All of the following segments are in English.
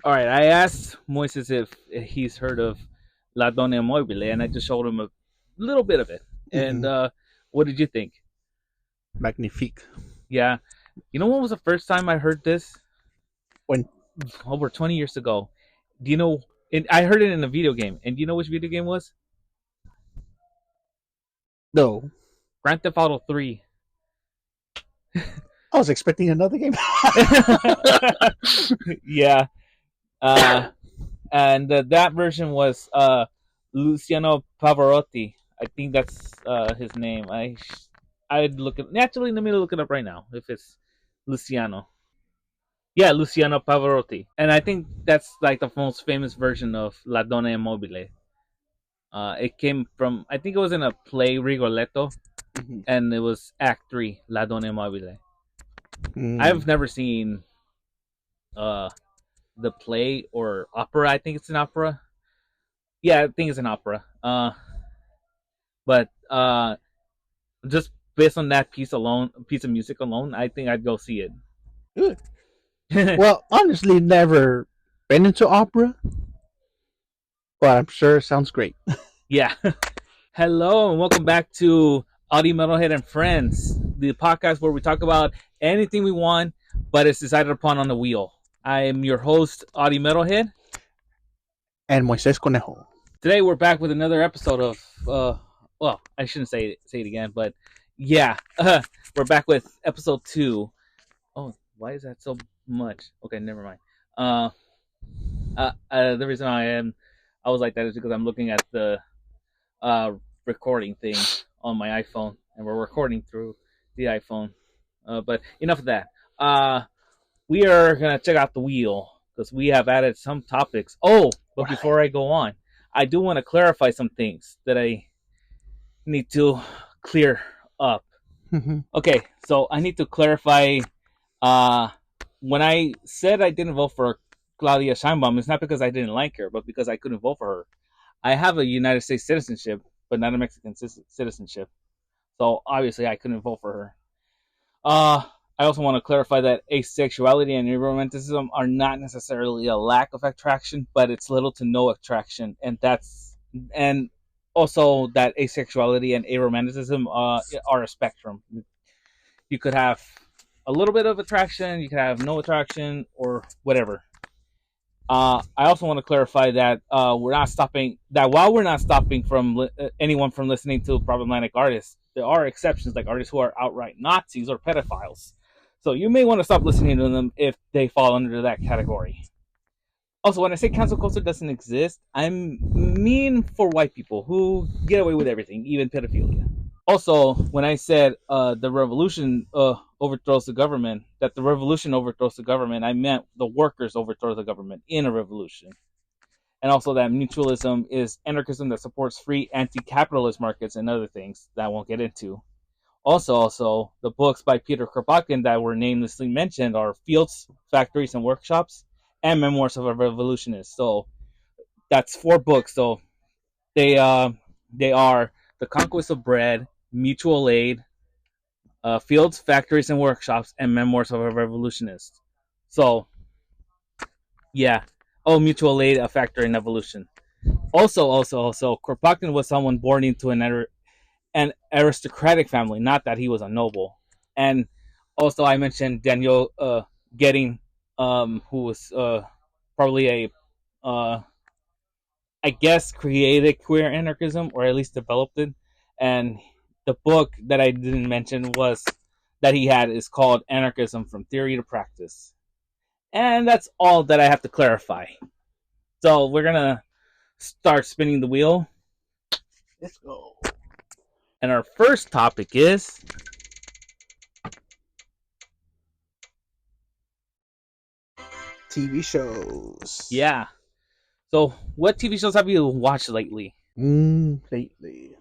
All right, I asked Moises if he's heard of La Donna Mobile, and I just showed him a little bit of it. And Mm-mm. what did you think? Magnifique. Yeah, you know when was the first time I heard this? When Over 20 years ago. Do you know? I heard it in a video game, and do you know which video game was? no, Grand Theft Auto 3. I was expecting another game. Yeah, uh, and that version was Luciano Pavarotti. I think that's his name. I'd look it. Naturally, let me look it up right now. If it's Luciano, yeah, Luciano Pavarotti, and I think that's like the most famous version of La Donna Mobile. It came from, I think it was in a play Rigoletto, Mhm. and it was Act Three, La Donna Mobile. Mm. I've never seen uh the play or opera. I think it's an opera. Yeah, I think it's an opera. But just based on that piece of music alone, I think I'd go see Good. it. Well, honestly, never been into opera, but I'm sure it sounds great. Yeah. Hello and welcome back to AutieMtlhd and Friends, the podcast where we talk about anything we want, but it's decided upon on the wheel. I am your host, AutieMtlhd. And Moises Conejo. Today we're back with another episode of well, I shouldn't say it again, but yeah, we're back with episode 2. Oh, why is that so much? Okay, never mind. Uh, the reason I was like that is because I'm looking at the uh recording thing on my iPhone, and we're recording through the iPhone. But enough of that. We are gonna check out the wheel because we have added some topics. Oh, but Right. before I go on, I do want to clarify some things that I need to clear up. Mhm. Okay, so I need to clarify. Uh, when I said I didn't vote for Claudia Sheinbaum, it's not because I didn't like her, but because I couldn't vote for her. I have a United States citizenship, but not a Mexican citizenship. So obviously, I couldn't vote for her. I also want to clarify that asexuality and aromanticism are not necessarily a lack of attraction, but it's little to no attraction, and also that asexuality and aromanticism are a spectrum. You could have a little bit of attraction, you could have no attraction, or whatever. I also want to clarify that we're not stopping that while we're not stopping from anyone from listening to problematic artists, there are exceptions like artists who are outright Nazis or pedophiles. So you may want to stop listening to them if they fall under that category. Also, when I say cancel culture doesn't exist, I'm mean for white people who get away with everything, even pedophilia. Also, when I said the revolution overthrows the government, that the revolution overthrows the government, I meant the workers overthrow the government in a revolution. And also that mutualism is anarchism that supports free anti-capitalist markets and other things that I won't get into. Also, the books by Peter Kropotkin that were namelessly mentioned are Fields, Factories, and Workshops, and Memoirs of a Revolutionist. So that's 4 books. So they uh, they are The Conquest of Bread, Mutual Aid, Fields, Factories, and Workshops, and Memoirs of a Revolutionist. So yeah. Oh, Mutual Aid, A Factor in Evolution. Also, Kropotkin was someone born into an aristocratic family, not that he was a noble. And also, I mentioned Daniel Getting, who was probably uh, I guess, created queer anarchism, or at least developed it. And the book that I didn't mention was that he had is called Anarchism from Theory to Practice. And that's all that I have to clarify. So we're gonna start spinning the wheel. Let's go. And our first topic is TV shows. yeah. So what TV shows have you watched lately? Lately,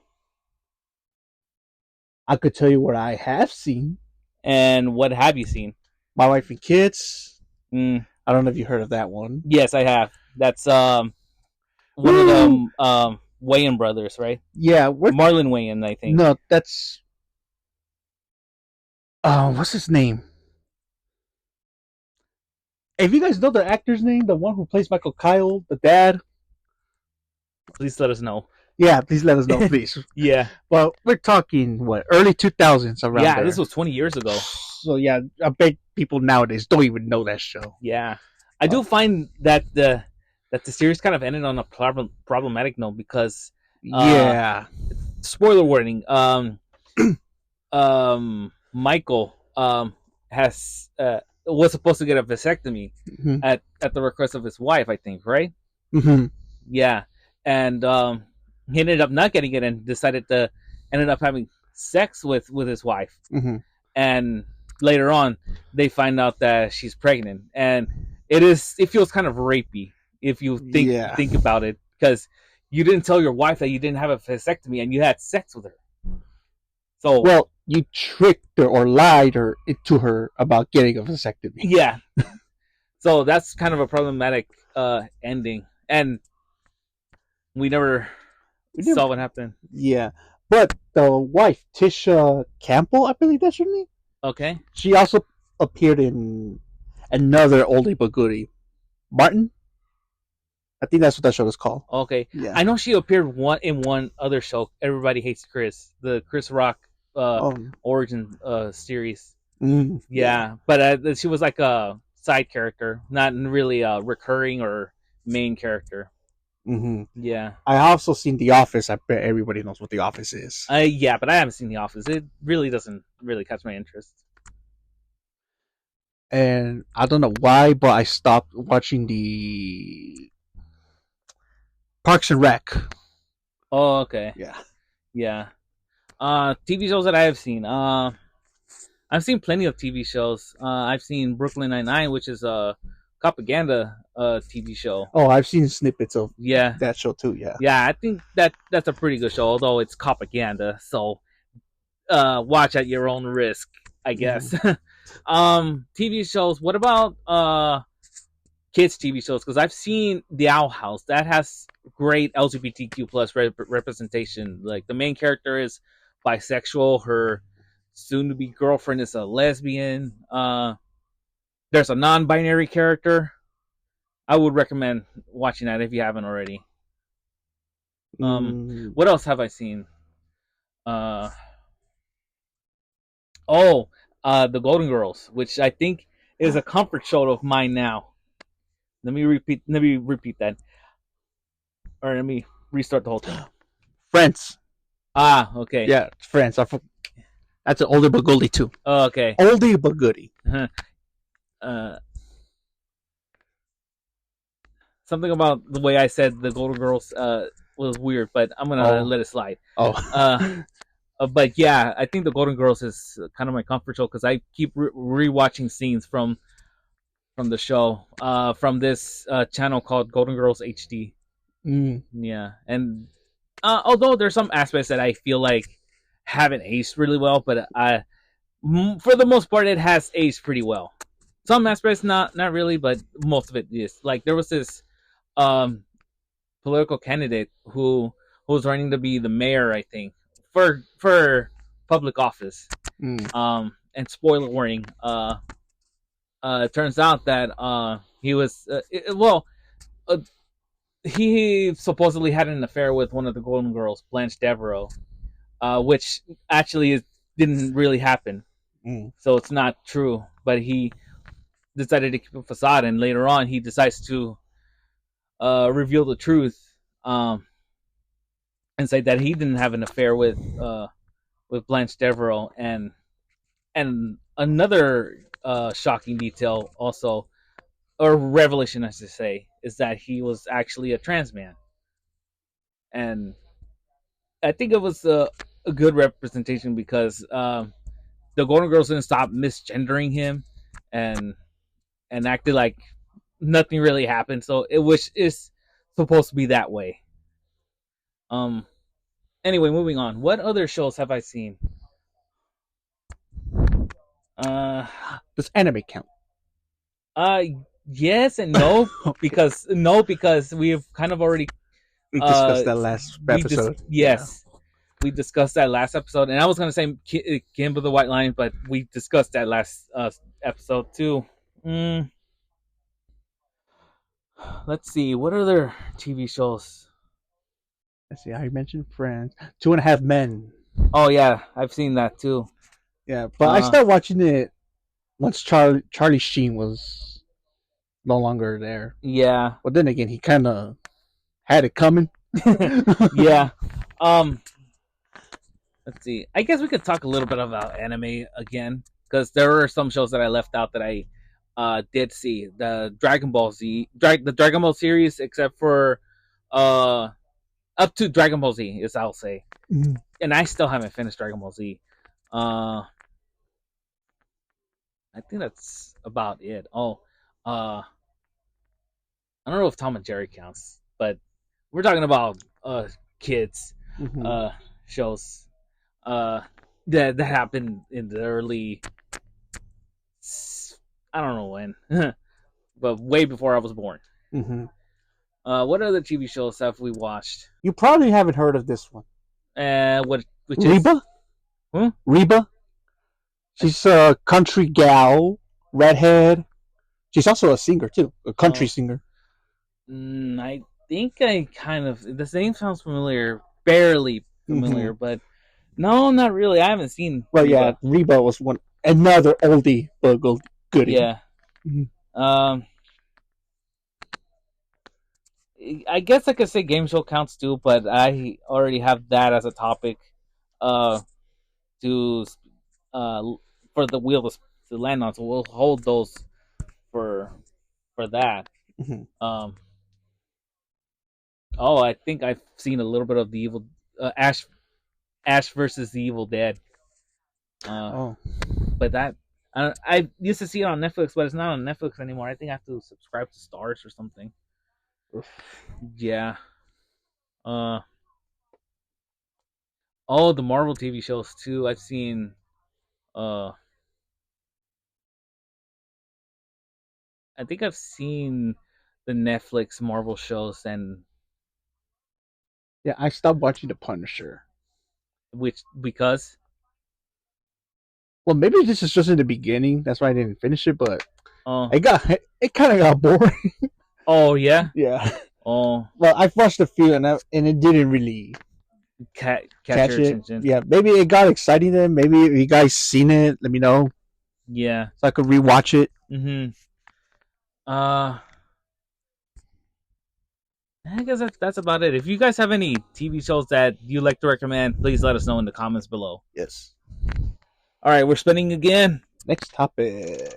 I could tell you what I have seen. And what have you seen? My Wife and Kids. Mm, I don't know if you heard of that one. yes, I have. That's one of Woo! the Wayans brothers, right? Yeah, we're Marlon Wayans, I think. no. That's what's his name? If you guys know the actor's name, the one who plays Michael Kyle, the dad, Please let us know. yeah, please let us know, please. Yeah. Well, we're talking what early 2000s around Yeah, there. this was 20 years ago. So yeah, I bet people nowadays don't even know that show. Yeah. I do find that the series kind of ended on a problematic note because Yeah. spoiler warning, Michael has was supposed to get a vasectomy Mm-hmm. at the request of his wife, I think, right? Mm-hmm. Yeah. And he ended up not getting it and decided to ended up having sex with his wife. Mm-hmm. And later on they find out that she's pregnant, and it feels kind of rapey if you Yeah. think about it, because you didn't tell your wife that you didn't have a vasectomy and you had sex with her. So Well, you tricked her or lied her to her about getting a vasectomy. yeah, so that's kind of a problematic ending, and we never saw what happened. Yeah, but the wife, Tisha Campbell, I believe that's her name. Okay. She also appeared in another oldie but goodie, Martin. I think that's what that show is called. Okay. Yeah. I know she appeared in one other show, Everybody Hates Chris, the Chris Rock origin series. Yeah, but she was like a side character, not really a recurring or main character. Mm-hmm. Yeah. I also seen The Office. I bet everybody knows what The Office is. Yeah, but I haven't seen The Office. It really doesn't really catch my interest. And I don't know why, but I stopped watching the Parks and Rec. Oh, okay. Yeah. Yeah. TV shows that I have seen. I've seen plenty of TV shows. I've seen Brooklyn Nine-Nine, which is a propaganda TV show. Oh, I've seen snippets of Yeah, that show too. Yeah. Yeah, I think that's a pretty good show, although it's propaganda. So watch at your own risk, I guess. TV shows. What about kids TV shows? Because I've seen The Owl House. That has great LGBTQ plus representation. Like the main character is bisexual. Her soon-to-be girlfriend is a lesbian. There's a non-binary character. I would recommend watching that if you haven't already. What else have I seen? The Golden Girls, which I think is a comfort show of mine now. Let me repeat that, or let me restart the whole thing. Friends. Okay. Yeah, Friends. That's an oldie but goodie too. Oh, okay. Oldie but goodie. Something about the way I said the Golden Girls was weird, but I'm gonna let it slide. But yeah, I think the Golden Girls is kind of my comfort show because I keep rewatching scenes from the show, from this channel called Golden Girls HD. Yeah, and although there's some aspects that I feel like haven't aged really well, but for the most part, it has aged pretty well. Some aspects not really, but most of it is. Like there was this political candidate who was running to be the mayor, I think, for public office. And spoiler warning, it turns out that he was he supposedly had an affair with one of the Golden Girls, Blanche Devereaux, which actually didn't really happen. So it's not true, but he decided to keep a facade, and later on he decides to reveal the truth, and say that he didn't have an affair with Blanche Devereaux. And another shocking detail also, or revelation I should say, is that he was actually a trans man. And I think it was a good representation because the Golden Girls didn't stop misgendering him and acted like nothing really happened. So it is supposed to be that way. Anyway, moving on. What other shows have I seen? Does anime count? Yes and no. because we've kind of already we discussed that last episode. Yes. Yeah. We discussed that last episode, and I was gonna say Kim of the White Line, but we discussed that last episode too. Let's see, what other TV shows? Let's see. I mentioned Friends. Two and a Half Men. Oh yeah, I've seen that too. Yeah, but I Uh, started watching it once Charlie Sheen was no longer there. yeah, But then again, he kind of had it coming. yeah. Um, let's see. I guess we could talk a little bit about anime again because there were some shows that I left out that I did see. The Dragon Ball Z, the Dragon Ball series, except for uh up to Dragon Ball Z, is I'll say. Mhm. And I still haven't finished Dragon Ball Z. Uh, I think that's about it. Oh, I don't know if Tom and Jerry counts, but we're talking about kids Mhm. uh shows uh that happened in the early, I don't know when, but way before I was born. Mhm. What other TV shows have we watched? You probably haven't heard of this one. What which is Reba. huh? Reba. I, She's a country gal, redhead. She's also a singer too, a country oh, singer. I think I kind of the name sounds familiar, barely Hmm. familiar, but no, not really. I haven't seen But yeah, Reba. Reba was another oldie but goodie. Yeah. Mhm. Um, I guess I could say game show counts too, but I already have that as a topic uh to uh for the wheel to land on, so we'll hold those for that. Mhm. Um oh, I think I've seen a little bit of the evil Ash versus the Evil Dead. Uh Oh, but that I used to see it on Netflix, but it's not on Netflix anymore. I think I have to subscribe to Stars or something. Yeah. Uh oh, the Marvel TV shows too. I've seen uh I think I've seen the Netflix Marvel shows, and yeah. I stopped watching The Punisher. which because Well, maybe this is just in the beginning. That's why I didn't finish it. But oh it kind of got boring. oh yeah Yeah. oh Well, I've watched a few and it didn't really catch your catch it. attention. Yeah, maybe it got exciting then. Maybe if you guys seen it, let me know Yeah. so I could rewatch it. Mm-hmm. Uh, I guess that's about it. If you guys have any TV shows that you like to recommend, please let us know in the comments below. Yes. All right, we're spinning again. Next topic.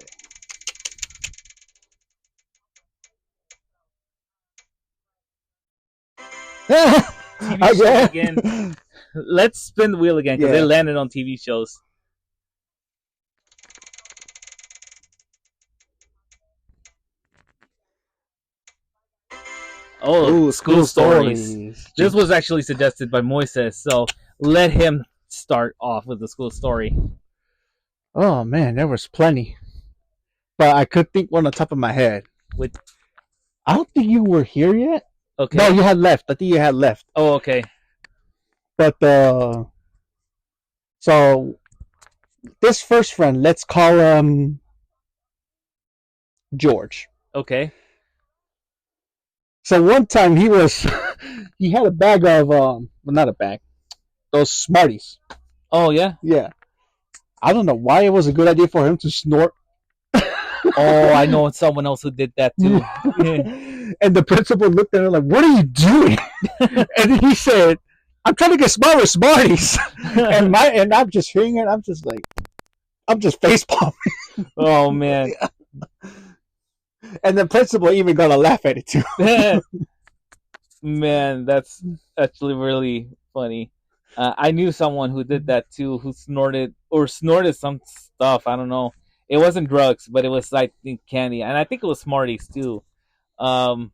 TV shows again. Again. Let's spin the wheel again because they Yeah. landed on TV shows. Oh, Ooh, school school stories. stories. This Jeez. was actually suggested by Moises, so let him start off with the school story. Oh man, there was plenty, but I could think one on top of my head. With I don't think you were here yet. No, okay. you had left. I think you had left. Oh, okay. But so this first friend, let's call him George. Okay. So one time he was he had a bag of well, not a bag, those Smarties. Oh yeah. Yeah. I don't know why it was a good idea for him to snort. Oh, I know someone else who did that too. And the principal looked at him like, "What are you doing?" And he said, "I'm trying to get smart with Smarties." And I'm just hearing it. I'm just like, I'm just face palming. Oh man. And the principal even got a laugh at it too. Man, that's actually really funny. I knew someone who did that too, who snorted some stuff. I don't know. It wasn't drugs, but it was like candy, and I think it was Smarties too. Um,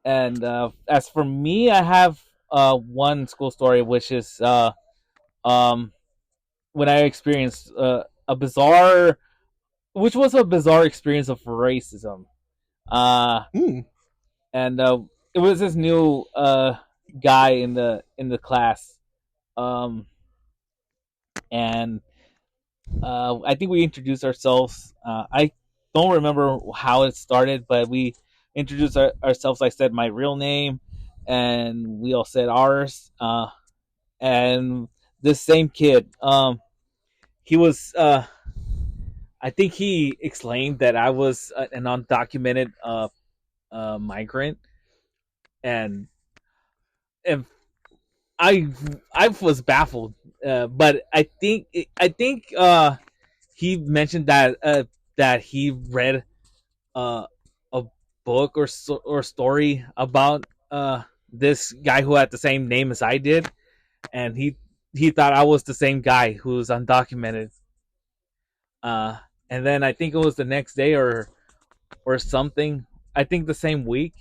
and as for me, I have one school story, which is um, when I experienced which was a bizarre experience of racism. Uh, Mm. and it was this new guy in the class, um, and I think we introduced ourselves. I don't remember how it started, but we introduced ourselves. I said my real name, and we all said ours. And this same kid, he was. I think he explained that I was an undocumented migrant, and if I was baffled, but I think he mentioned that he read a book or story about this guy who had the same name as I did, and he thought I was the same guy who was undocumented. Uh, and then I think it was the next day or something. I think the same week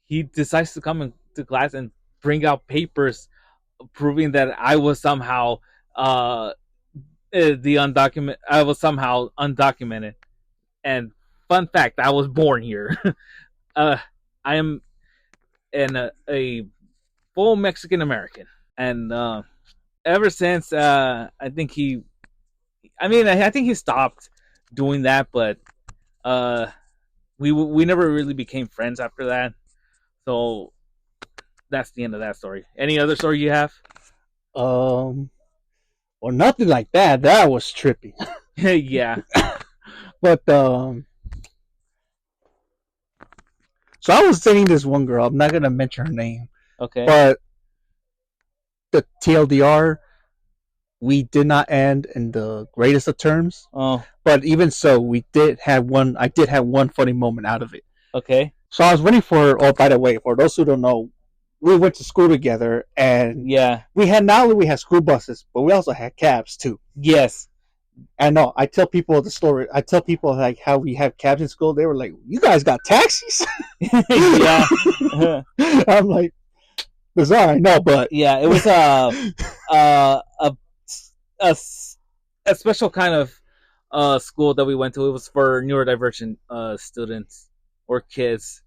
he decides to come into class and bring out papers proving that I was somehow the undocumented. I was somehow undocumented. And fun fact, I was born here. uh, I am a full Mexican American, and ever since I think he, I mean, I think he stopped doing that, but uh, we never really became friends after that. So that's the end of that story. Any other story you have? Um, well, nothing like that. That was trippy. Yeah. But so I was dating this one girl. I'm not gonna mention her name, Okay. but the TLDR, we did not end in the greatest of terms. Oh. But even so, we did have one. I did have one funny moment out of it. Okay. So I was waiting for. Oh, by the way, for those who don't know, we went to school together, and Yeah. we had not only we had school buses, but we also had cabs too. Yes. And no, I tell people the story. I tell people like how we have cabs in school. They were like, "You guys got taxis?" Yeah. I'm like, bizarre. No, but Yeah. It was a a special kind of school that we went to. It was for neurodivergent students or kids.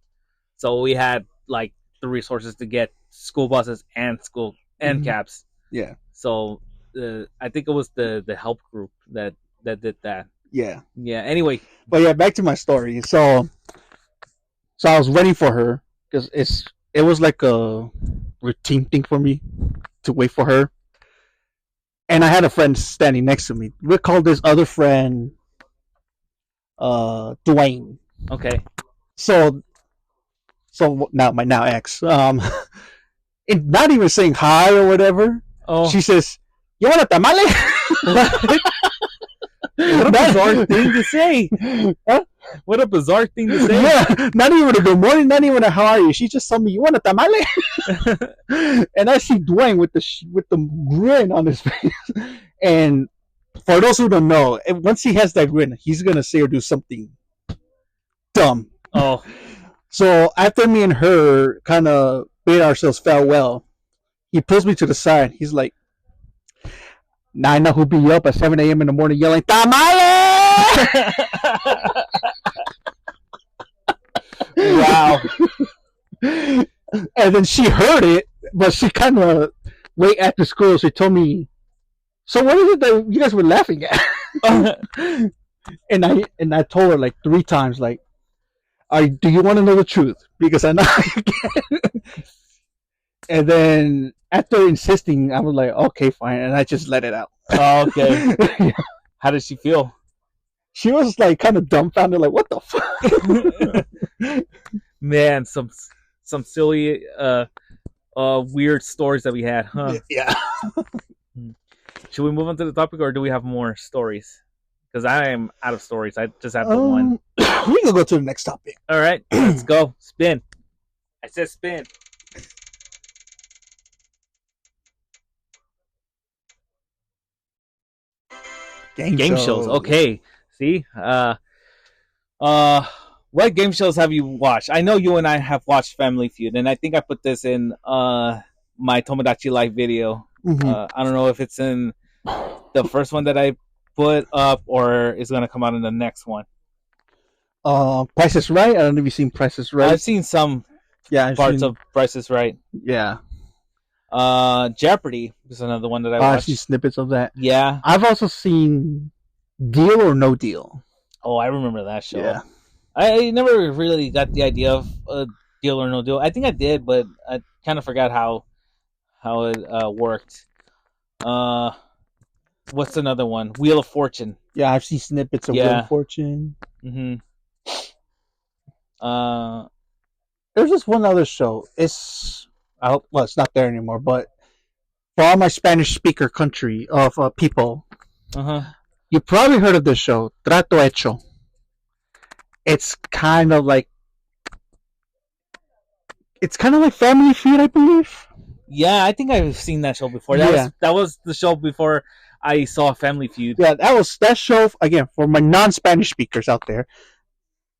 So we had like the resources to get school buses and school and cabs. Yeah. So I think it was the help group that did that. Yeah. Yeah. Anyway. But yeah, back to my story. So I was waiting for her because it was like a routine thing for me to wait for her. And I had a friend standing next to me. We called this other friend Dwayne. Okay. So now my now ex, and not even saying hi or whatever. Oh. She says, "You want a tamale?" What a bizarre thing to say. Huh? What a bizarre thing to say. Yeah, not even a good morning, not even a how are you. She just told me, "You want a tamale?" And I see Dwayne with the grin on his face. And for those who don't know, once he has that grin, he's gonna say or do something dumb. Oh. So after me and her kind of bid ourselves farewell, he pulls me to the side. He's like, "Now I know who'll be up at 7 a.m. in the morning yelling, tamale!" Wow. And then she heard it, but she kind of wait after school. She told me, "So what is it that you guys were laughing at?" and I told her like 3 times, like, "Do you want to know the truth? Because I know you can." And then after insisting, I was like, "Okay, fine," and I just let it out. Oh, okay. How did she feel? She was like kind of dumbfounded, like, "What the fuck?" Man, some silly weird stories that we had, huh? Yeah. Should we move on to the topic, or do we have more stories? Because I am out of stories. I just have the one. We can go to the next topic. All right, let's go. Spin. I said spin. Game shows. Okay. See? What game shows have you watched? I know you and I have watched Family Feud, and I think I put this in my Tomodachi Life video. I don't know if it's in the first one that I put up or it's gonna come out in the next one. Price is Right. I don't know if you've seen Price is Right. I've seen some parts of Price is Right. Yeah. Jeopardy is another one that I watched. I've seen snippets of that. Yeah. I've also seen Deal or No Deal. Oh, I remember that show. Yeah. I never really got the idea of a Deal or No Deal. I think I did, but I kind of forgot how it worked. Uh, what's another one? Wheel of Fortune. Yeah, I've seen snippets of Wheel of Yeah. Fortune. Mm-hmm. Uh, There's this one other show. I hope, well, it's not there anymore, but for all my Spanish speaker country of people, you probably heard of this show, Trato Hecho. It's kind of like Family Feud, I believe. Yeah, I think I've seen that show before. Yeah. That was the show before I saw Family Feud. Yeah, that show again for my non-Spanish speakers out there.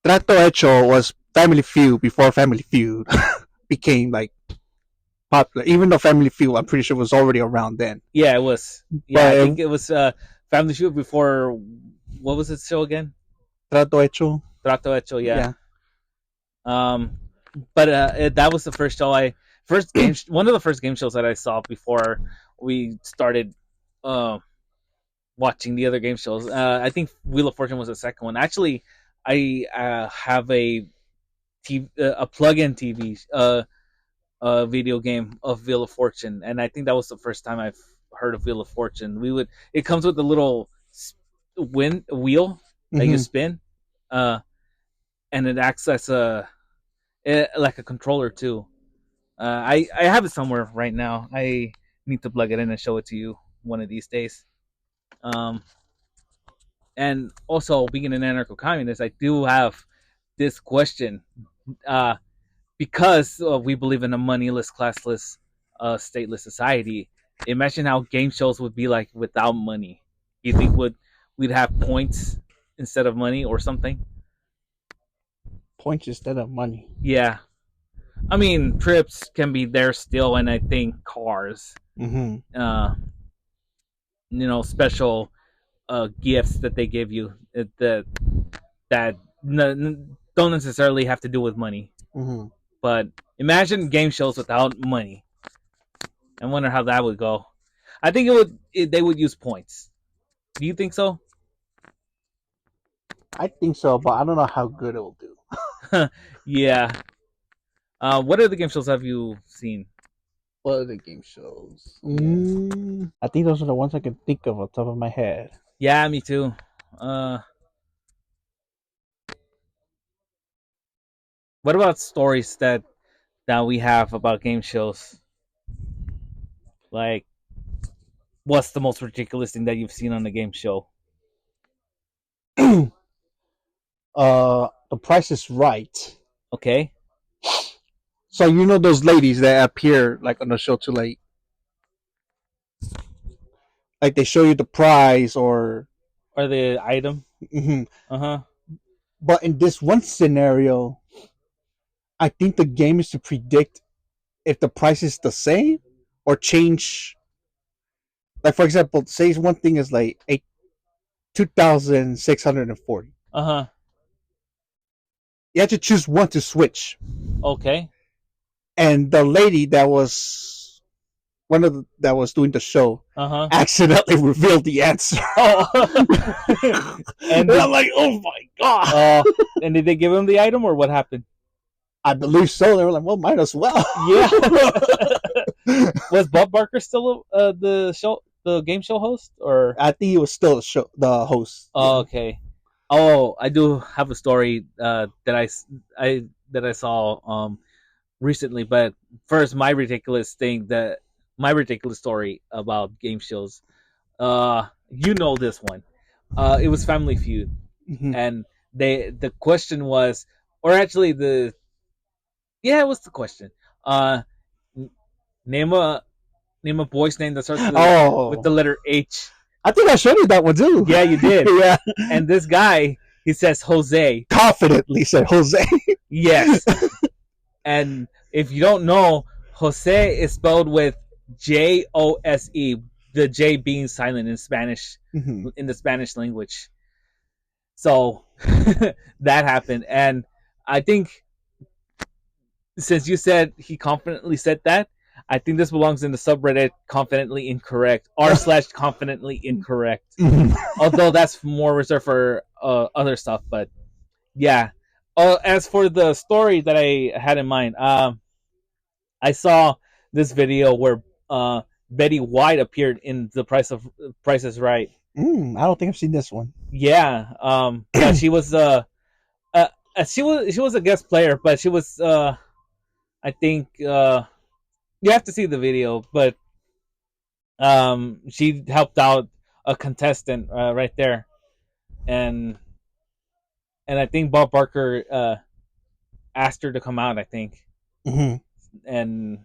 Trato Hecho was Family Feud before Family Feud became like popular. Even though Family Feud, I'm pretty sure was already around then. Yeah, it was. Yeah, I think it was Family Feud before. What was its show again? Trato Hecho. Trato Hecho. Yeah. But that was the first show one of the first game shows that I saw before we started watching the other game shows. I think Wheel of Fortune was the second one. Actually, I have a plug-in TV video game of Wheel of Fortune, and I think that was the first time I've heard of Wheel of Fortune. It comes with a little wheel that you spin, and it acts as like a controller too. I have it somewhere right now. I need to plug it in and show it to you one of these days. And also, being an anarcho-communist, I do have this question. Because we believe in a moneyless, classless, stateless society, imagine how game shows would be like without money. You think we'd have points instead of money or something? Points instead of money. Yeah. I mean, trips can be there still, and I think cars. Special gifts that they give you that don't necessarily have to do with money. But imagine game shows without money. I wonder how that would go. I think they would use points. Do you think so? I think so, but I don't know how good it will do. Yeah. What other game shows have you seen? What other game shows? I think those are the ones I can think of on top of my head. Yeah, me too. What about stories that we have about game shows? Like, what's the most ridiculous thing that you've seen on a game show? The Price is Right. Okay. So you know those ladies that appear like on the show to like they show you the prize or the item. But in this one scenario, I think the game is to predict if the price is the same or change. Like for example, say one thing is like 2,640. You have to choose one to switch. Okay. And the lady that was that was doing the show accidentally revealed the answer. And I'm like, oh my god! And did they give him the item, or what happened? I believe so. They were like, well, might as well. Yeah. Was Bob Barker still the game show host, or I think he was still the host. Oh, okay. Oh, I do have a story that I saw recently, but first, my ridiculous story about game shows. You know this one. It was Family Feud, and the question was, or actually it was the question. Name a boy's name that starts with the letter H. I think I showed you that one too. Yeah, you did. Yeah. And this guy, he says Jose. Confidently said Jose. Yes. And if you don't know, Jose is spelled with Jose, the J being silent in Spanish, in the Spanish language. So that happened. And I think since you said he confidently said that, I think this belongs in the subreddit confidently incorrect, r/confidently incorrect. Although that's more reserved for other stuff. But yeah, Oh, as for the story that I had in mind, I saw this video where Betty White appeared in the Price is Right. I don't think I've seen this one. Yeah, but uh, she was a guest player, but she was I think you have to see the video, but she helped out a contestant right there, and I think Bob Barker asked her to come out. I think, Mm-hmm. and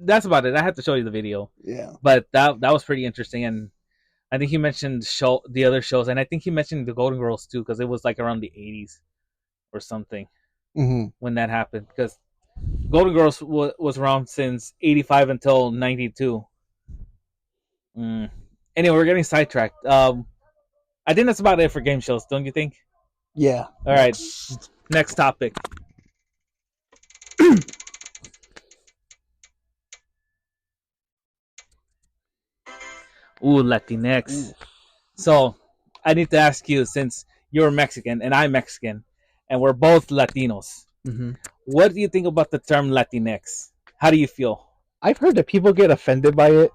that's about it. I have to show you the video, Yeah. but that was pretty interesting, and I think he mentioned the other shows, and I think he mentioned the Golden Girls too, because it was like around the '80s or something Mm-hmm. when that happened. Because Golden Girls was around since '85 until '92. Mm. Anyway, we're getting sidetracked. I think that's about it for game shows, don't you think? Yeah. All right, next topic. Ooh, Latinx. Ooh. So I need to ask you, since you're Mexican and I'm Mexican, and we're both Latinos, Mm-hmm. what do you think about the term Latinx? How do you feel? I've heard that people get offended by it.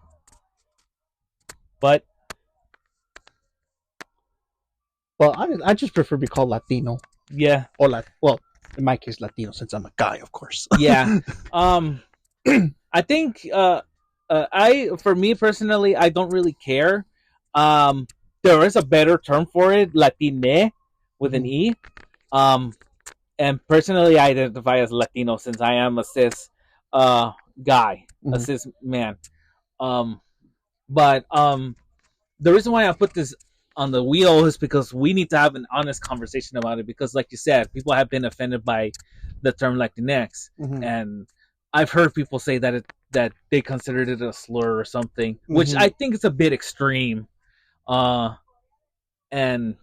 But Well, I just prefer to be called Latino. yeah, Or well, in my case, Latino, since I'm a guy, of course. yeah. I think for me personally, I don't really care. Um, there is a better term for it, Latine, with an E. Um, and personally, I identify as Latino since I am a cis guy, a Mhm. cis man. Um, but the reason why I put this on the wheel is because we need to have an honest conversation about it. Because, like you said, people have been offended by the term Latinx, Mhm. and I've heard people say that they considered it a slur or something, which Mhm. I think is a bit extreme. Uh, and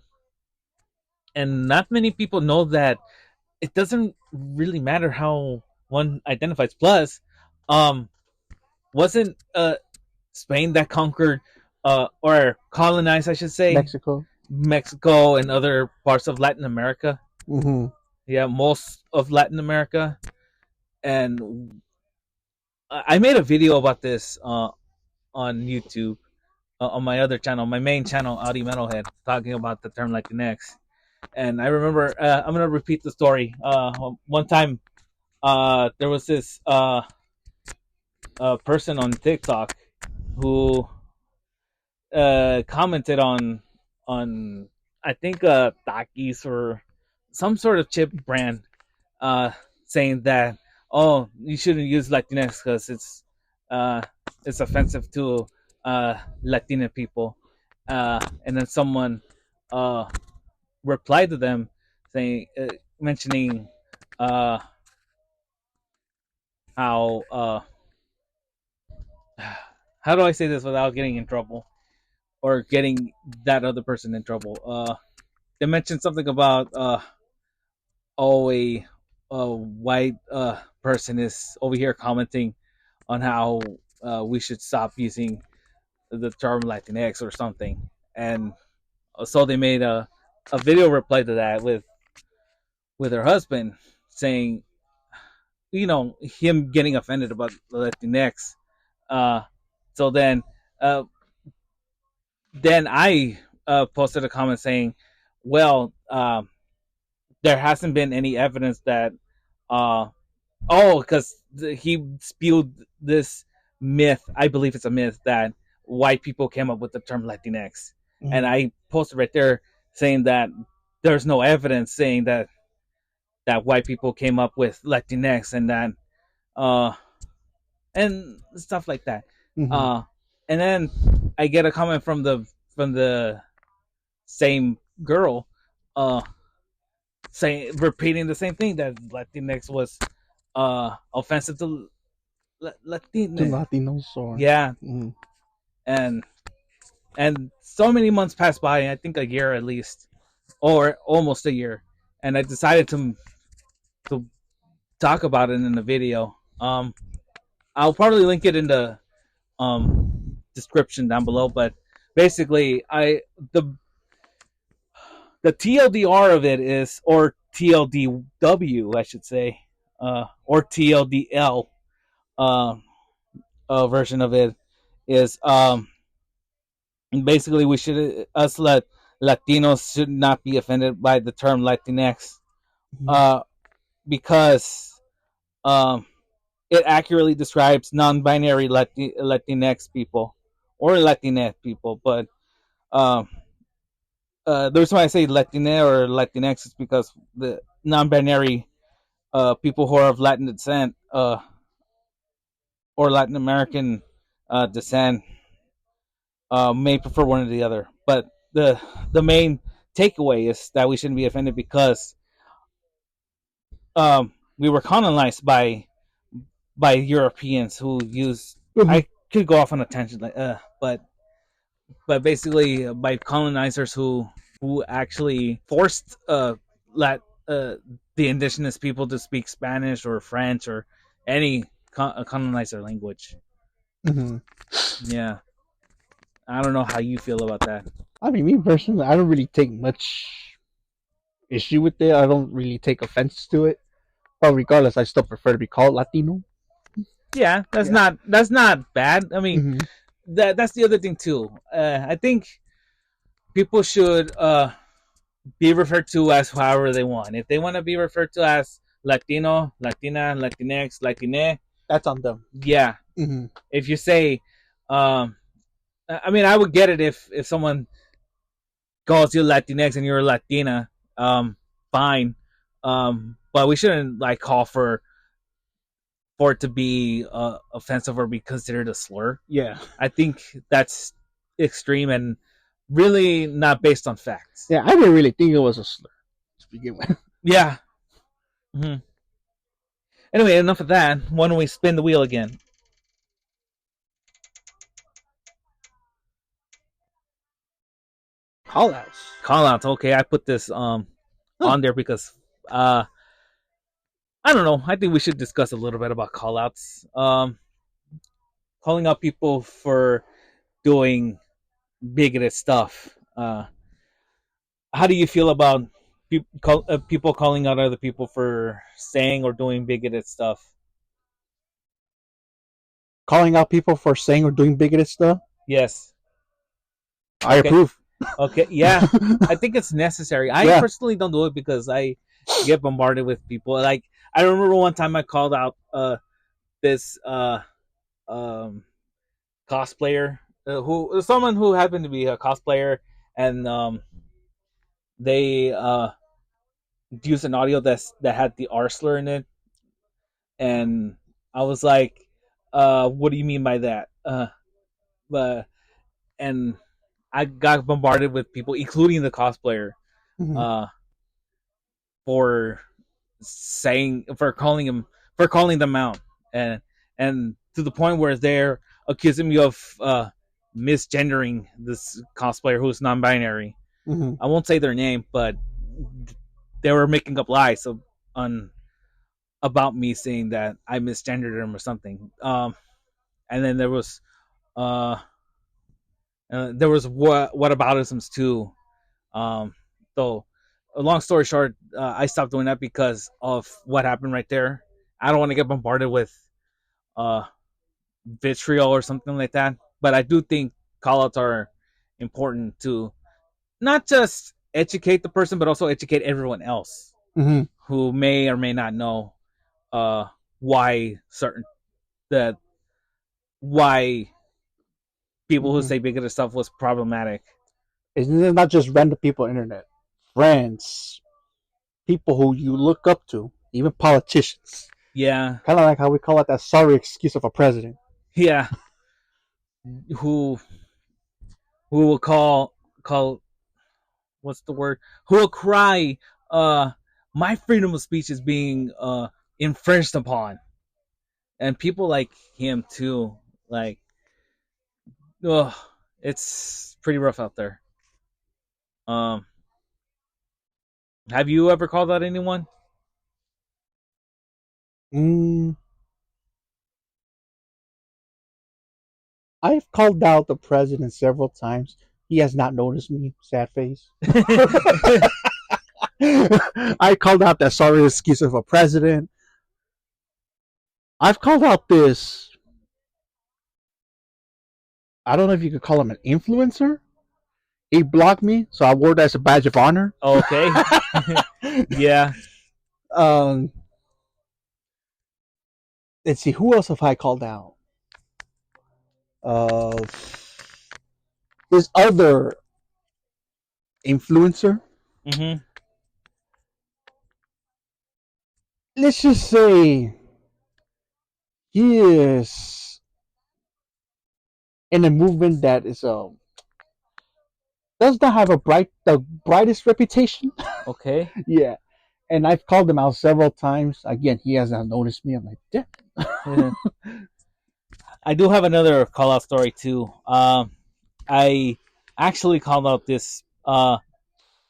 not many people know that it doesn't really matter how one identifies. Plus, um, wasn't Spain that conquered or colonized, I should say, Mexico. Mexico and other parts of Latin America? Mm-hmm. Yeah, most of Latin America. And I made a video about this on YouTube, on my other channel, my main channel, AutieMtlhd, talking about the term Latinx. And I remember, I'm gonna repeat the story. One time, there was this person on TikTok who commented on I think Takis or some sort of chip brand, uh, saying that, oh, you shouldn't use Latinx because uh, it's offensive to Latina people, and then someone uh, replied to them saying, mentioning uh, how how do I say this without getting in trouble or getting that other person in trouble? They mentioned something about oh, a white person is over here commenting on how we should stop using the term Latinx or something, and so they made a video reply to that with her husband saying, him getting offended about Latinx. Uh, so uh, then I posted a comment saying, well, there hasn't been any evidence that uh, because he spewed this myth. I believe it's a myth that white people came up with the term Latinx, and Mm-hmm. I posted right there saying that there's no evidence saying that white people came up with Latinx, and that uh and stuff like that. Mm-hmm. Uh, and then I get a comment from the same girl, uh, saying, repeating the same thing, that Latinx was offensive to To Latina. Latinos or Yeah, mm-hmm. and so many months passed by. I think a year at least, or almost a year, and I decided to talk about it in the video. I'll probably link it in the description down below. But basically, the the TLDR of it is, or TLDW, I should say, or TLDL uh, version of it is basically we should us Latinos should not be offended by the term Latinx, Mhm. uh, because um, it accurately describes non-binary Latinx people or Latinx people. But um, the reason why I say Latina or Latinx is because the non-binary people who are of Latin descent or Latin American descent may prefer one or the other. But the main takeaway is that we shouldn't be offended because we were colonized by Europeans who used. Mhm. I could go off on a tangent, but basically by colonizers who actually forced uh the indigenous people to speak Spanish or French or any colonizer language. Mhm. Yeah, I don't know how you feel about that. I mean, me personally, I don't really take much issue with it. I don't really take offense to it. But regardless, I still prefer to be called Latino. Yeah, Yeah. that's not bad. I mean, Hmm. that's the other thing too. I think people should be referred to as however they want. If they want to be referred to as Latino, Latina, Latinx, Latine, That's on them. yeah. Hmm. If you say, um, I mean, I would get it if someone calls you Latinx and you're Latina, fine. But we shouldn't like call for it to be offensive or be considered a slur. Yeah. I think that's extreme and really not based on facts. Yeah, I didn't really think it was a slur to begin with. Yeah. Mm-hmm. Anyway, enough of that. Why don't we spin the wheel again? Call outs. Call outs. Okay, I put this Huh. on there because uh I don't know. I think we should discuss a little bit about call outs. Calling out people for doing bigoted stuff. How do you feel about people calling out other people for saying or doing bigoted stuff? Calling out people for saying or doing bigoted stuff. Yes. I Okay. approve. Okay. Yeah. I think it's necessary. I Yeah. personally don't do it because I get bombarded with people. Like I remember one time I called out this um cosplayer who someone who happened to be a cosplayer and they used an audio that had the R slur in it, and I was like, what do you mean by that? But and I got bombarded with people, including the cosplayer, Hmm. uh, for saying for calling them out, and to the point where they're accusing me of misgendering this cosplayer who's non-binary. Hmm. I won't say their name, but they were making up lies on about me saying that I misgendered them or something. And then uh, there was whataboutisms too. Um, so, a long story short, I stopped doing that because of what happened right there. I don't want to get bombarded with uh, vitriol or something like that. But I do think callouts are important to not just educate the person, but also educate everyone else Hmm. who may or may not know uh, why certain that why people who Hmm. say bigoted stuff was problematic. It's not just random people on the internet, friends, people who you look up to, even politicians. Yeah, Kind of like how we call it that sorry excuse of a president. yeah. Who will call what's the word? Who will cry? Uh, my freedom of speech is being infringed upon, and people like him too. Like, ugh, it's pretty rough out there. Um, have you ever called out anyone? Mm, I've called out the president several times. He has not noticed me. Sad face. I called out that sorry excuse of a president. I've called out this. I don't know if you could call him an influencer. He blocked me, so I wore that as a badge of honor. Okay. Yeah. Um, let's see, who else have I called out? Uh, this other influencer. Mm-hmm. Let's just say he is in a movement that is does not have the brightest reputation. Okay. Yeah, and I've called him out several times. Again, he hasn't noticed me. I'm like, damn. Yeah. I do have another call out story too. I actually called out this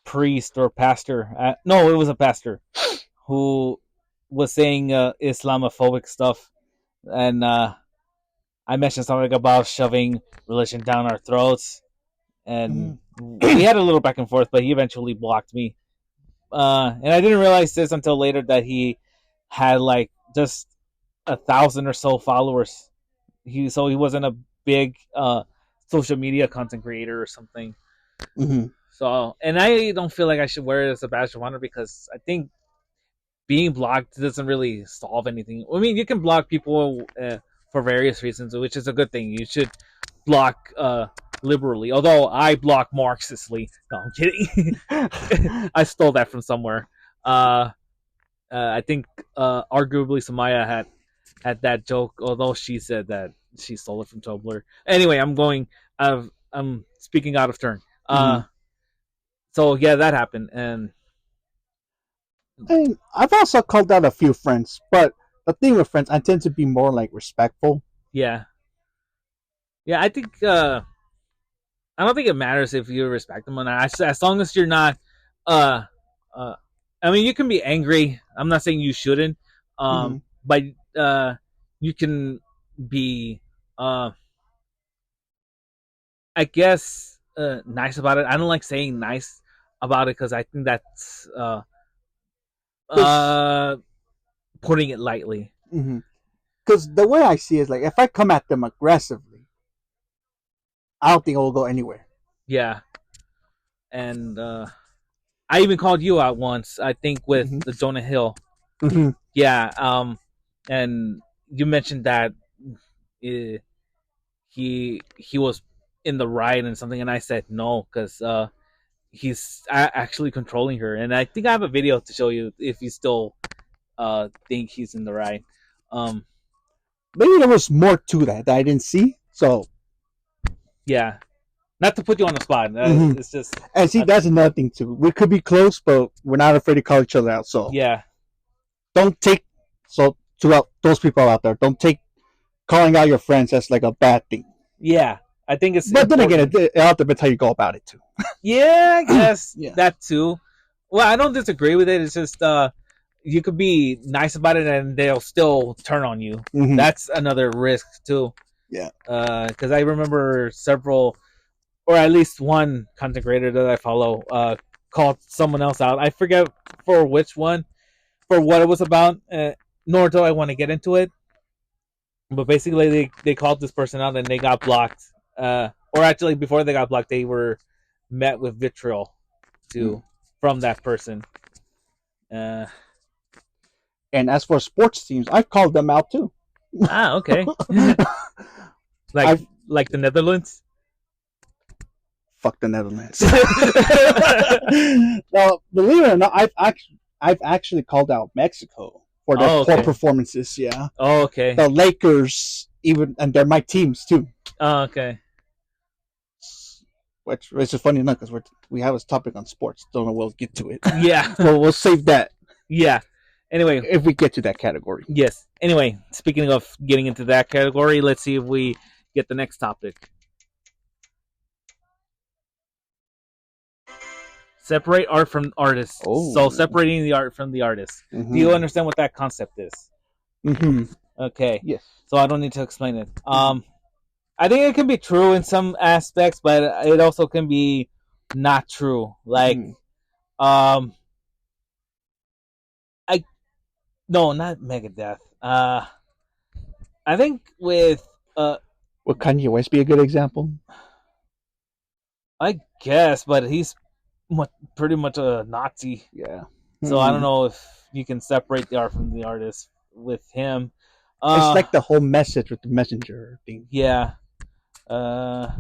priest or pastor. No, it was a pastor who was saying Islamophobic stuff, and I mentioned something about shoving religion down our throats, and we had a little back and forth, but he eventually blocked me. And I didn't realize this until later that he had like just 1,000 or so followers. He wasn't a big social media content creator or something. Mm-hmm. So, and I don't feel like I should wear it as a badge of honor because I think being blocked doesn't really solve anything. I mean, you can block people for various reasons, which is a good thing. You should block liberally, although I block Marxistly. No, I'm kidding. I stole that from somewhere. I think arguably Samaya had that joke, although she said that she stole it from Tumblr. Anyway, I'm speaking out of turn. So yeah, that happened, and I've also called out a few friends, but the thing with friends, I tend to be more like respectful. yeah, I think I don't think it matters if you respect them or not, as long as you're not. Uh, I mean, you can be angry. I'm not saying you shouldn't, but you can be, I guess, nice about it. I don't like saying nice about it because I think that's putting it lightly. Because the way I see it is like if I come at them aggressively, I don't think it will go anywhere. Yeah, and I even called you out once. I think with the Jonah Hill. Yeah, and you mentioned that he was in the ride and something, and I said no because he's actually controlling her, and I think I have a video to show you if you still think he's in the ride. Maybe there was more to that I didn't see. So yeah, not to put you on the spot. It's just and see that's another thing too. We could be close, but we're not afraid to call each other out. So yeah, don't take to those people out there. Don't take calling out your friends as like a bad thing. Yeah, I think it's. But important. Then again, it all depends how you go about it too. Yeah, I guess that too. Well, I don't disagree with it. It's just you could be nice about it and they'll still turn on you. That's another risk too. Yeah. Because I remember several, or at least one content creator that I follow, called someone else out. I forget for which one, for what it was about. Nor do I want to get into it. But basically, they called this person out and they got blocked. Or actually, before they got blocked, they were met with vitriol too from that person. And as for sports teams, I've called them out too. Okay. like the Netherlands. Fuck the Netherlands. Now, believe it or not, I've actually called out Mexico for their poor performances. Yeah. Oh, okay. The Lakers, and they're my teams too. Oh, okay. Which is funny enough because we have this topic on sports. Don't know we'll get to it. Yeah. So we'll save that. Yeah. Anyway, if we get to that category. Yes. Anyway, speaking of getting into that category, let's see if we get the next topic. Separate art from artists. Oh. So separating the art from the artist. Do you understand what that concept is? Okay. Yes. So I don't need to explain it. I think it can be true in some aspects, but it also can be not true. Like, Mm. um, I no, not Megadeth. I think with Would Kanye West be a good example? I guess, but he's pretty much a Nazi. Yeah. So I don't Mm. know if you can separate the art from the artist with him. It's Uh, like the whole message with the messenger thing. yeah. Uh,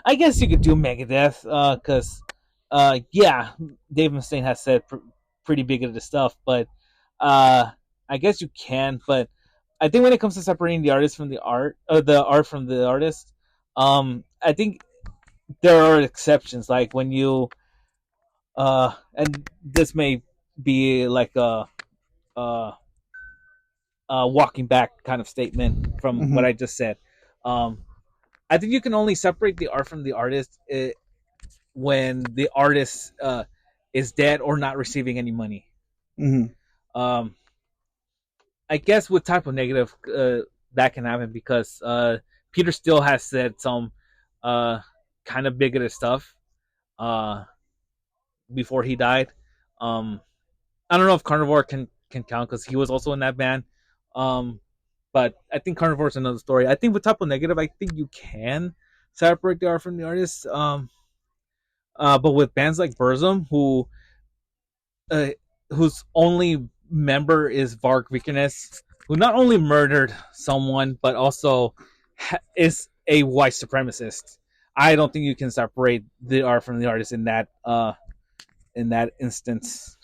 I guess you could do Megadeth, because, yeah, Dave Mustaine has said pretty big of the stuff, but I guess you can. But I think when it comes to separating the artist from the art, or the art from the artist, I think there are exceptions. Like when you, and this may be like a walking back kind of statement from what Mm-hmm. I just said. Um, I think you can only separate the art from the artist when the artist is dead or not receiving any money. Mm-hmm. Um, I guess with type of negative, that can happen because Peter still has said some uh, kind of bigoted stuff uh, before he died. Um, I don't know if Carnivore can count because he was also in that band. Um, but I think Carnivore is another story. I think with type of negative, I think you can separate the art from the artist. But with bands like Burzum, uh, whose only member is Varg Vikernes, who not only murdered someone but also is a white supremacist. I don't think you can separate the art from the artist in that instance.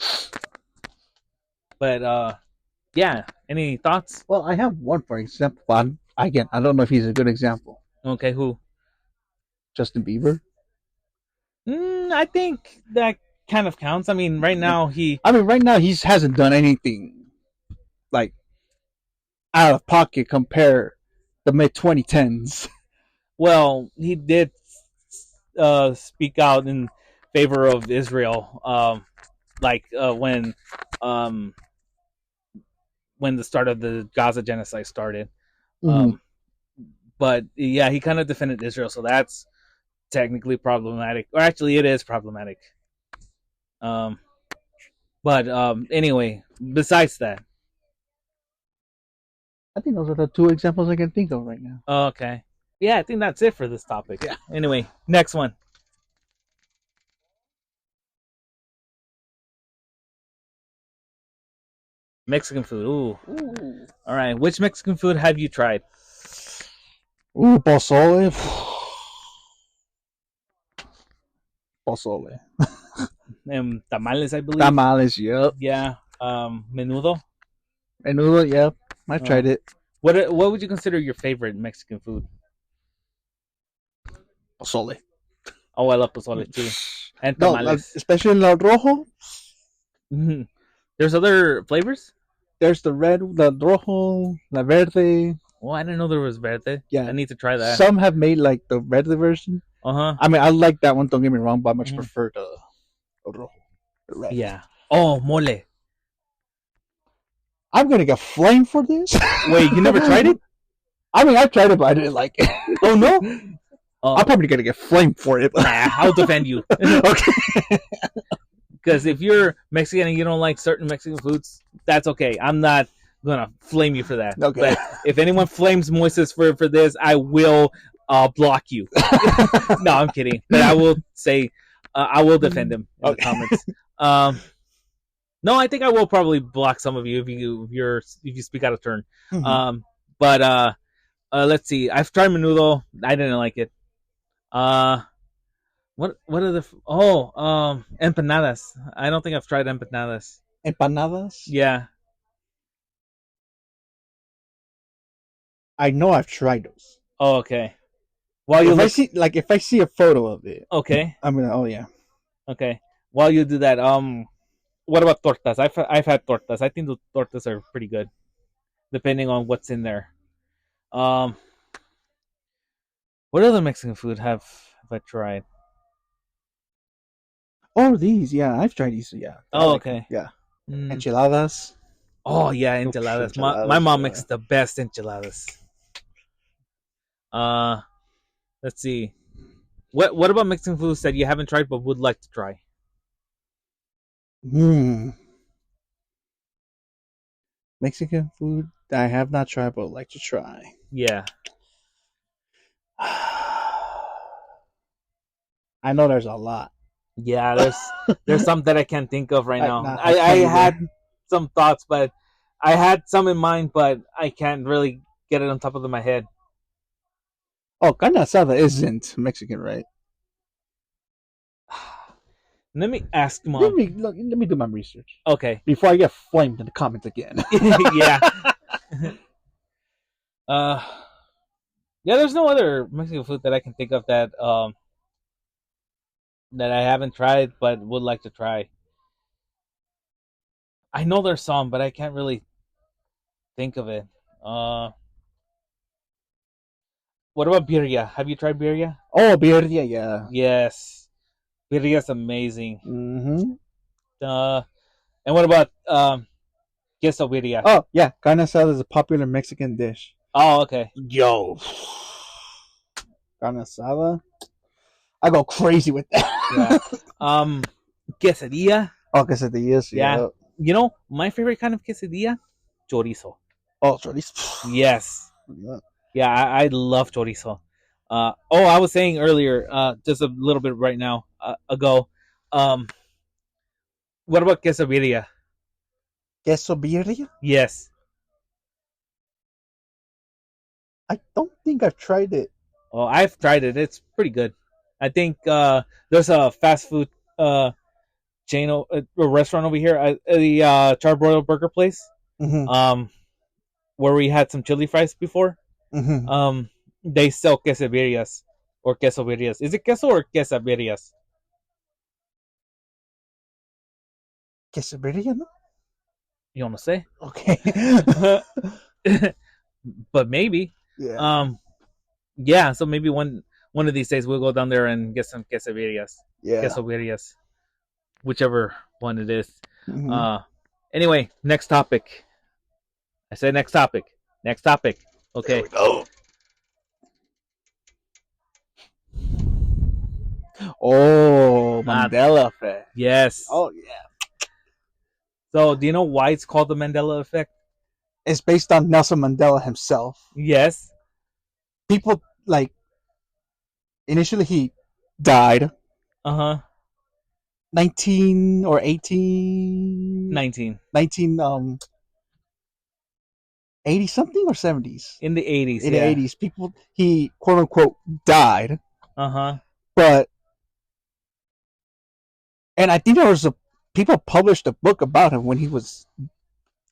But yeah, any thoughts? Well, I have one for example. Again, I don't know if he's a good example. Okay, who? Justin Bieber. I think that kind of counts. I mean, right now he I mean, right now he hasn't done anything like out of pocket compare the mid 2010s. he did speak out in favor of Israel, like um, when the start of the Gaza genocide started. Mm-hmm. Um, but yeah, he kind of defended Israel, so that's technically problematic, or actually, it is problematic. Um, but anyway, besides that, I think those are the two examples I can think of right now. okay, yeah, I think that's it for this topic. Yeah. Anyway, next one. Mexican food. Ooh. Ooh. All right. Which Mexican food have you tried? Ooh, pozole. Pozole. Tamales, I believe. Tamales, yep. Yeah. Menudo. Menudo, yep. I Uh, tried it. what would you consider your favorite Mexican food? Pozole. Oh, I love pozole too, and No, tamales. especially in el rojo. Mhm. There's other flavors. There's the red, the rojo, la verde. Oh, I didn't know there was verde. I Yeah. need to try that. Some have made like the verde version. Uh huh. I mean, I like that one. Don't get me wrong, but I much Mm-hmm. prefer the rojo, the red. Yeah. Oh, mole. I'm gonna get flamed for this. Wait, you never tried it? I mean, I tried it, but I didn't like it. Oh no. Oh, I'm probably gonna get flamed for it. nah, I'll defend you. Okay. Because if you're Mexican and you don't like certain Mexican foods, that's okay. I'm not gonna flame you for that. Okay. But if anyone flames Moises for this, I will block you. No, I'm kidding. But I will say I will defend him in the comments. No, I think I will probably block some of you if you speak out of turn. Mhm. But let's see. I've tried menudo. I didn't like it. Uh, what are the empanadas? I don't think I've tried empanadas. Empanadas. Yeah. I know I've tried those. Oh, okay. While you look, If I see a photo of it, okay, I'm gonna. Oh yeah. okay. While you do that, what about tortas? I've had tortas. I think the tortas are pretty good, depending on what's in there. Um, what other Mexican food have I tried? Oh, these. Yeah, I've tried these. Yeah. I Oh, like them. okay. Yeah. Mm. Enchiladas. Oh yeah, Oops, enchiladas. My enchiladas. mom Yeah. makes the best enchiladas. Let's see. What about Mexican foods that you haven't tried but would like to try? Mexican food that I have not tried but would like to try. Yeah. I know there's a lot. Yeah, there's some that I can't think of right now. Nah, I can't had either. some thoughts, but I had some in mind, but I can't really get it on top of my head. Oh, carne asada isn't Mexican, right? Let me ask Mom. Let me do my research Okay. before I get flamed in the comments again. Yeah. Yeah. There's no other Mexican food that I can think of that I haven't tried but would like to try. I know there's some, but I can't really think of it. What about birria? Have you tried birria? Oh, birria, yeah. Yes, birria's amazing. Mm-hmm. And what about queso birria? Oh, yeah. Carne asada is a popular Mexican dish. Oh, okay. Yo. Carne asada. I go crazy with that. Yeah. Quesadilla. Oh, quesadillas. Yeah. You know, my favorite kind of quesadilla? Chorizo. Oh, chorizo. Yes. Yeah, I love chorizo. I was saying earlier, just a little bit right now ago. What about quesadilla? Queso birria? Yes. I don't think I've tried it. Oh, I've tried it. It's pretty good. I think there's a fast food chain, a restaurant over here, the Charbroiled Burger place. Mm-hmm. Where we had some chili fries before. Mm-hmm. They sell quesadillas or quesadillas. Is it queso or quesadillas? Queso birria, no? You want to say? Okay. But maybe. Yeah. Yeah. So maybe one of these days we'll go down there and get some quesadillas. Yeah. Quesadillas, whichever one it is. Mm-hmm. Anyway, next topic. I said next topic. Next topic. Okay. There we go. Oh, Mandela effect. Yes. Oh, yeah. So, do you know why it's called the Mandela effect? It's based on Nelson Mandela himself. Yes. People, like, initially he died. 19 or 18? 19. 80 something or 70s? In the 80s. In the 80s. People, he, quote unquote, died. But, and I think people published a book about him when he was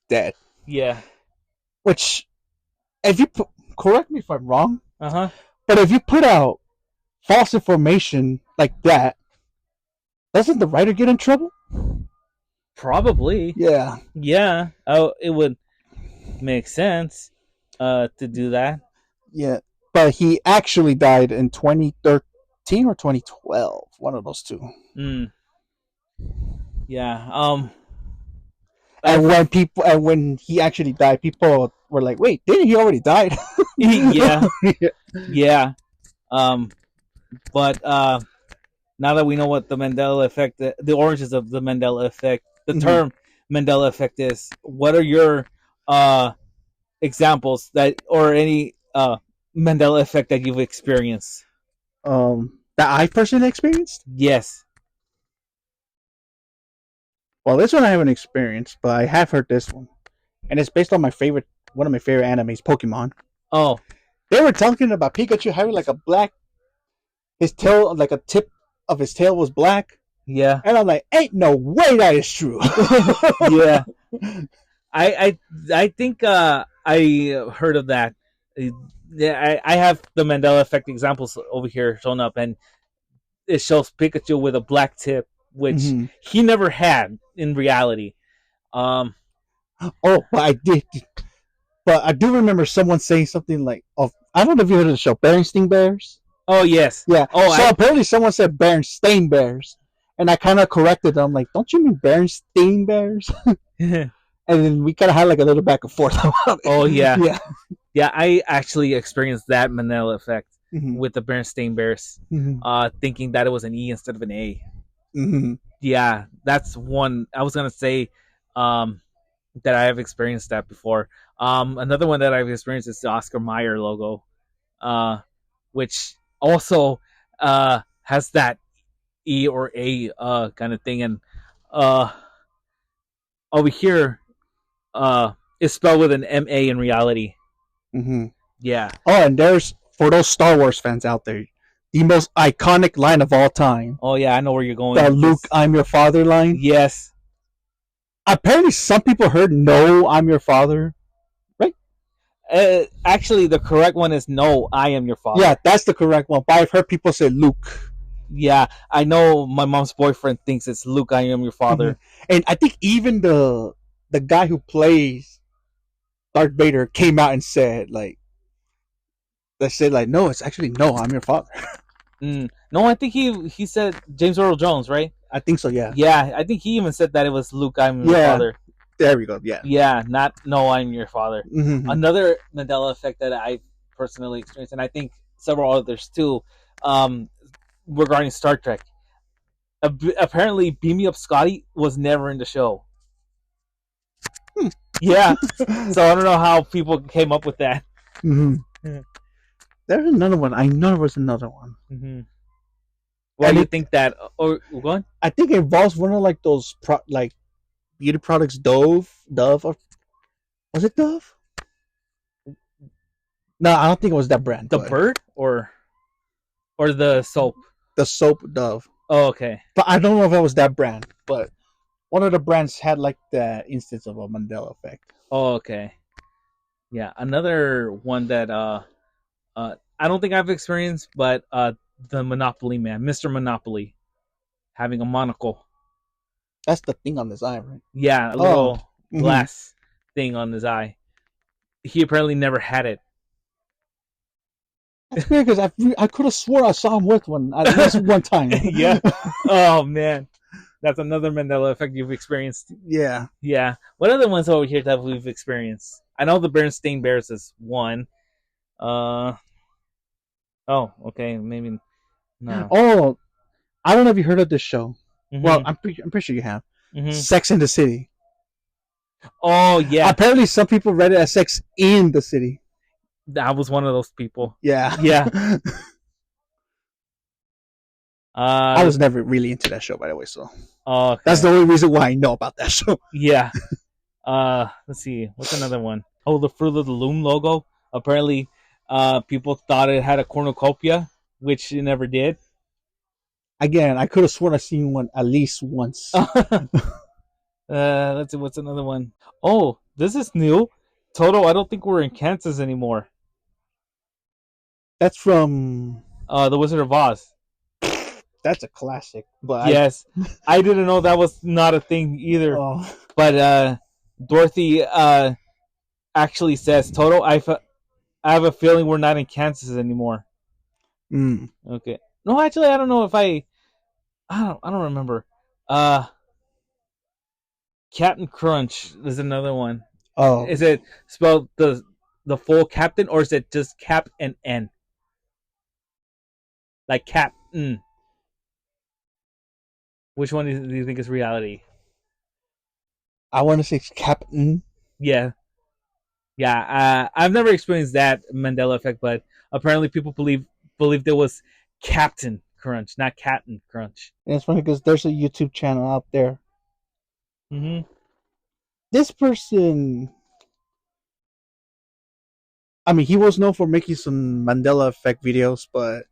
dead. Yeah. Which, if you correct me if I'm wrong, but if you put out false information like that, doesn't the writer get in trouble? Probably. Yeah. Yeah. Oh, it would make sense to do that. Yeah. But he actually died in 2013 or 2012. One of those two. Yeah. And when he actually died, people were like, "Wait, didn't he already die?" Yeah. Yeah. But now that we know what the Mandela effect, the origins of the Mandela effect, the term Mandela effect is, what are your examples that, or any Mandela effect that you've experienced? That I personally experienced? Yes. Well, this one I haven't experienced, but I have heard this one, and it's based on one of my favorite animes, Pokemon. Oh. They were talking about Pikachu having like a black, his tail, like a tip of his tail was black. Yeah. And I'm like, ain't no way that is true. Yeah. I think I heard of that. Yeah, I have the Mandela effect examples over here shown up, and it shows Pikachu with a black tip, which he never had in reality. But I did. But I do remember someone saying something like, I don't know if you heard of the show, Berenstain Bears? Oh, yes. Yeah. Apparently someone said Berenstain Bears. And I kind of corrected them, like, don't you mean Berenstain Bears? And then we kind of had like a little back and forth about it. Oh, yeah. Yeah. Yeah, I actually experienced that Mandela effect. Mhm. with the Bernstein Bears, Mhm. thinking that it was an E instead of an A. Mhm. Yeah, that's one. I was gonna say that I have experienced that before. Another one that I've experienced is the Oscar Mayer logo, uh, which also has that E or A kind of thing, and uh, over here is spelled with an MA in reality. Mhm. Yeah. Oh, and there's for those Star Wars fans out there, the most iconic line of all time, Oh yeah, I know where you're going the with Luke, this. "I'm your father" line. Yes. Apparently, some people heard "No, I'm your father." Right? Actually, the correct one is no. I am your father. Yeah, that's the correct one. But I've heard people say Luke. Yeah, I know my mom's boyfriend thinks it's Luke. I am your father. And I think even the guy who plays Darth Vader came out and said like they said like no, it's actually no, I'm your father. No, I think he said James Earl Jones, right? I think so. Yeah. Yeah, I think he even said that it was Luke. I'm your Yeah. father. There we go. Yeah. Yeah, not no. I'm your father. Mm-hmm. Another Mandela effect that I personally experienced, and I think several others too, regarding Star Trek. Apparently, Beam Me Up Scotty was never in the show. Yeah, so I don't know how people came up with that. Mm-hmm. There's another one. I know there was another one. Mm-hmm. Why do you think that? Or what? I think it involves one of like those like beauty products, Dove, or was it Dove? No, I don't think it was that brand. The bird or the soap? The soap Dove. Oh, okay. But I don't know if it was that brand. But one of the brands had like the instance of a Mandela effect. Oh, okay. Yeah, another one that I don't think I've experienced, but the Monopoly man, Mr. Monopoly, having a monocle. That's the thing on his eye, right? Yeah, a little glass thing on his eye. He apparently never had it. That's weird because I could have swore I saw him with one at least one time. Yeah. Oh man, that's another Mandela effect you've experienced. Yeah. Yeah. What other ones over here that we've experienced? I know the Bernstein Bears is one. Oh, okay, maybe no. Oh, I don't know if you heard of this show. Mm-hmm. Well, I'm pretty sure you have. Mm-hmm. Sex in the City. Oh yeah. Apparently, some people read it as Sex in the City. I was one of those people. Yeah. Yeah. I was never really into that show, by the way. So okay. That's the only reason why I know about that show. Yeah. Let's see. What's another one? Oh, the Fruit of the Loom logo. Apparently, people thought it had a cornucopia, which it never did. Again, I could have sworn I seen one at least once. Let's see. What's another one? Oh, this is new. Toto, I don't think we're in Kansas anymore. That's from The Wizard of Oz. That's a classic. But yes, I didn't know that was not a thing either. Oh. But Dorothy actually says, "Toto, I have a feeling we're not in Kansas anymore." Okay. No, actually, I don't know if I don't remember. Captain Crunch is another one. Oh. Is it spelled the full Captain, or is it just Cap and N? Like Captain. Which one do you think is reality? I want to say Captain. Yeah. Yeah, I've never experienced that Mandela effect, but apparently people believe there was Captain Crunch, not Captain Crunch. And it's funny because there's a YouTube channel out there. Mm-hmm. This person, I mean, he was known for making some Mandela effect videos, but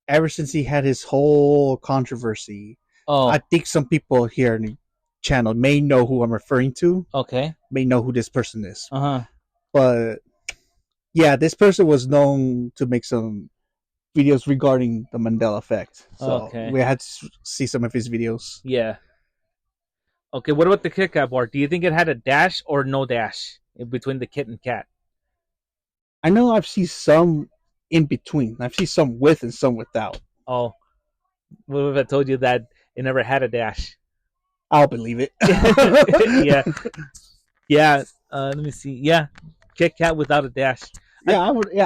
ever since he had his whole controversy, I think some people here in the channel may know who I'm referring to. Okay. May know who this person is. Uh-huh. But yeah, this person was known to make some videos regarding the Mandela effect. So we had to see some of his videos. Yeah. Okay, what about the Kit Kat bar? Do you think it had a dash or no dash in between the kit and cat? I know I've seen some in between. I've seen some with and some without. Oh. What if I told you that it never had a dash? I'll believe it. Yeah. Yeah. Let me see. Yeah. Kit Kat without a dash. Yeah,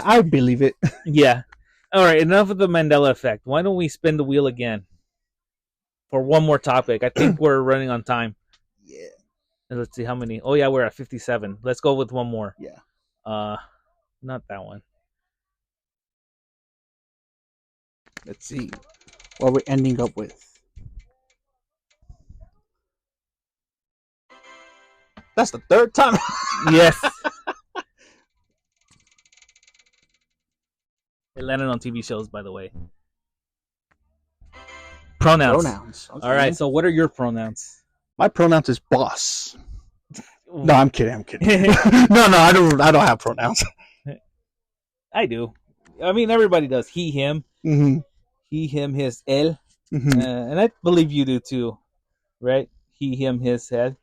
I would believe it. Yeah. All right, enough of the Mandela effect. Why don't we spin the wheel again for one more topic? I think we're running on time. Yeah. Let's see how many. Oh yeah, we're at 57. Let's go with one more. Yeah. Not that one. Let's see what we're ending up with. That's the third time. Yes. It landed on TV shows, by the way. Pronouns. Okay. All right. So, what are your pronouns? My pronouns is boss. No, I'm kidding. No, I don't have pronouns. I do. I mean, everybody does. He, him. Mm-hmm. He, him, his, él. Mm-hmm. And I believe you do too, right? He, him, his, head.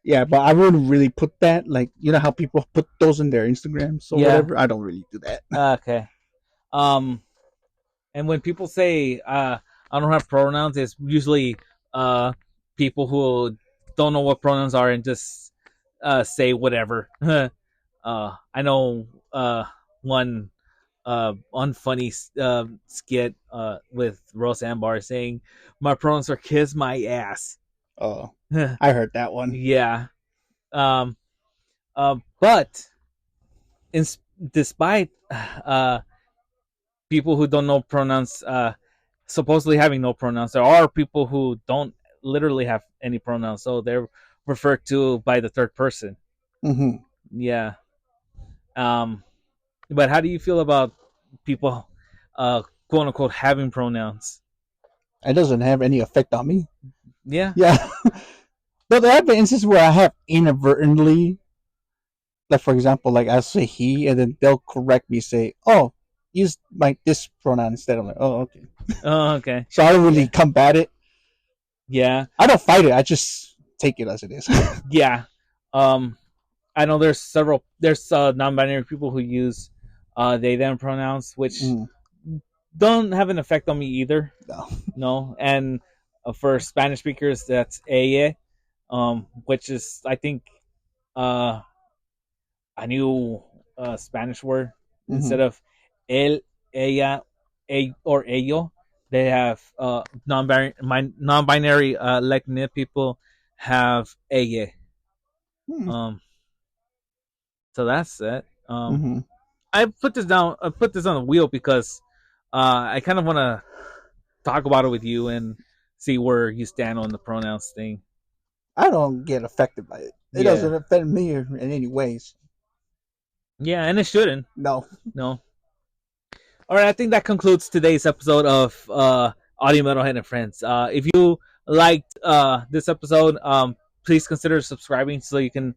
Yeah, but I wouldn't really put that. Like, you know how people put those in their Instagrams or whatever? I don't really do that. Okay. And when people say I don't have pronouns, it's usually people who don't know what pronouns are and just say whatever. I know one unfunny skit with Rose Ambar saying, "My pronouns are kiss my ass." Oh, I heard that one. Yeah. But despite people who don't know pronouns supposedly having no pronouns, there are people who don't literally have any pronouns, so they're referred to by the third person. Mm-hmm. Yeah. But how do you feel about people quote unquote having pronouns? It doesn't have any effect on me. Yeah. But there have been instances where I have inadvertently, like for example, like I say he, and then they'll correct me, say, "Oh, use like this pronoun instead." I'm like, "Oh, okay." Oh, okay. So I don't really combat it. Yeah. I don't fight it. I just take it as it is. Yeah. I know there's non-binary people who use they them pronouns, which don't have an effect on me either. No. And for Spanish speakers, that's ella, which is I think a new Spanish word. Instead of él, ella, or ello, they have non-binary Latinx people have ella. So that's it. I put this down. I put this on the wheel because I kind of want to talk about it with you and see where you stand on the pronouns thing. I don't get affected by it. It doesn't affect me in any ways. Yeah, and it shouldn't. No. All right, I think that concludes today's episode of AutieMtlhd and Friends. If you liked this episode, please consider subscribing so you can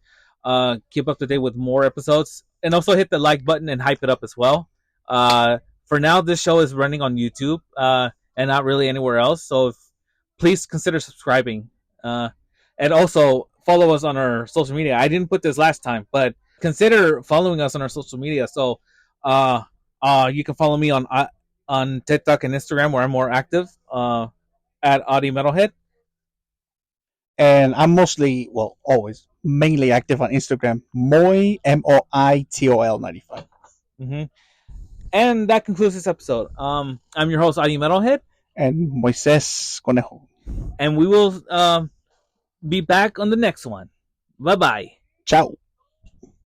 keep up to date with more episodes. And also hit the like button and hype it up as well. For now, this show is running on YouTube and not really anywhere else. So please consider subscribing. And also follow us on our social media. I didn't put this last time, but consider following us on our social media. So you can follow me on TikTok and Instagram, where I'm more active, at AutieMtlhd. And I'm always mainly active on Instagram, Moitol 95. And that concludes this episode. I'm your host, AutieMtlhd, and Moises Conejo, and we will be back on the next one. Bye bye. Ciao.